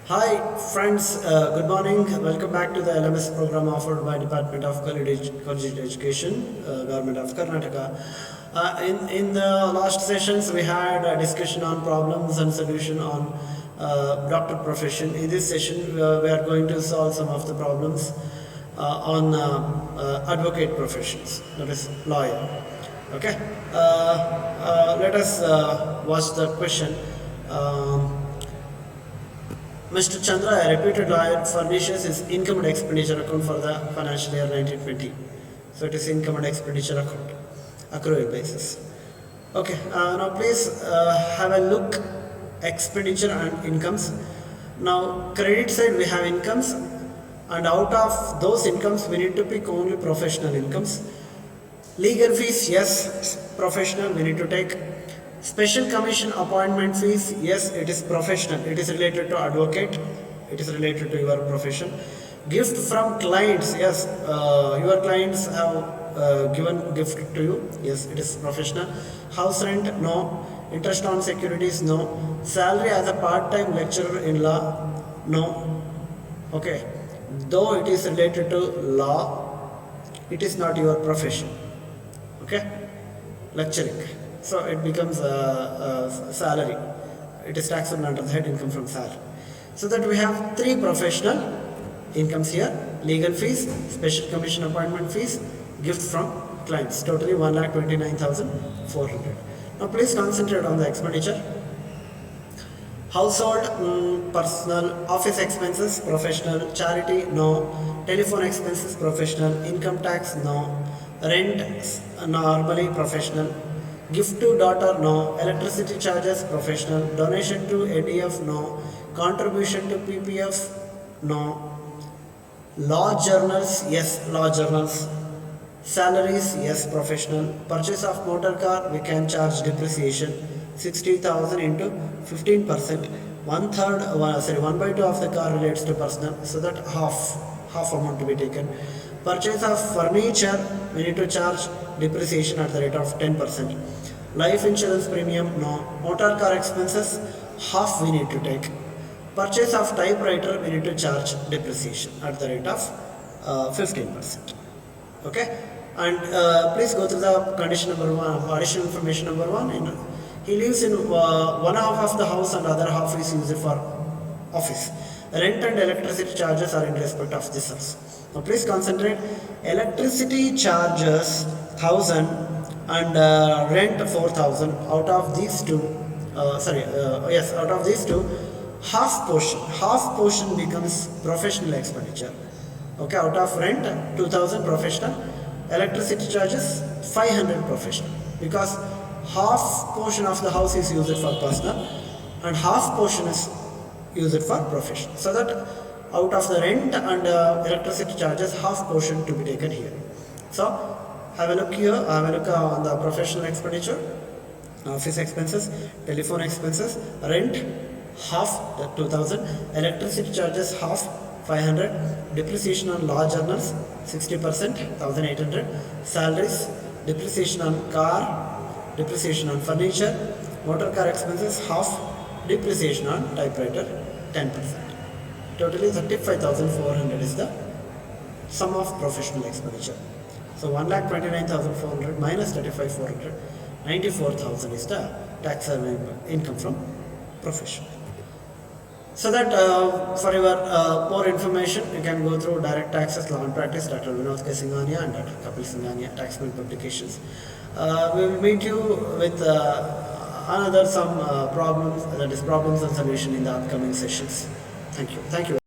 Hi friends, good morning. Welcome back to the LMS program offered by Department of Collegiate Education, Government of Karnataka. In the last sessions, we had a discussion on problems and solution on doctor profession. In this session, we are going to solve some of the problems on advocate professions, that is lawyer. Okay, let us watch the question. Mr. Chandra, a reputed lawyer, furnishes his income and expenditure account for the financial year 1920. So it is income and expenditure account, accrual basis. Okay, now please have a look expenditure and incomes. Now credit side we have incomes, and out of those incomes we need to pick only professional incomes. Legal fees, yes, professional we need to take. Special commission appointment fees, yes, it is professional. It is related to advocate. It is related to your profession. Gift from clients, yes, your clients have given gift to you. Yes, it is professional. House rent, no. Interest on securities, no. Salary as a part-time lecturer in law, no. Okay, though it is related to law, it is not your profession. Okay, lecturing. So it becomes a salary. It is taxable under the head income from salary. So that we have three professional incomes here: legal fees, special commission appointment fees, gift from clients. Totally 1,29,400. Now please concentrate on the expenditure. Household, personal, office expenses, professional, charity, no. Telephone expenses, professional, income tax, no. Rent, normally professional. Gift to daughter, no. Electricity charges, professional. Donation to ADF, no. Contribution to PPF, no. Law journals, yes, law journals. Salaries, yes, professional. Purchase of motor car, we can charge depreciation. 60,000 into 15%. One by two of the car relates to personal, so that half amount to be taken. Purchase of furniture, we need to charge depreciation at the rate of 10%. Life insurance premium, no. Motor car expenses, half we need to take. Purchase of typewriter, we need to charge depreciation at the rate of 15%. Okay, and please go through the condition number one, additional information number one. He lives in one half of the house and other half is used for office. Rent and electricity charges are in respect of this house. Now please concentrate. Electricity charges 1,000 and rent 4,000. Out of these two, out of these two, half portion becomes professional expenditure. Okay, out of rent 2,000 professional, electricity charges 500 professional, because half portion of the house is used for personal and half portion is used for professional. So that out of the rent and electricity charges, half portion to be taken here. So have a look here, have a look on the professional expenditure, office expenses, telephone expenses, rent half 2,000, electricity charges half 500, depreciation on law journals 60%, 1,800, salaries, depreciation on car, depreciation on furniture, motor car expenses half, depreciation on typewriter 10%. Totally 35,400 is the sum of professional expenditure. So 1,29,400 minus 35,400, 94,000 is the taxable income from profession. So that for your more information, you can go through Direct Taxes Law and Practice, Dr. Vinod K. Singhania and Dr. Kapil Singhania, Taxable Publications. We will meet you with another some problems, that is problems and solution in the upcoming sessions. Thank you. Thank you.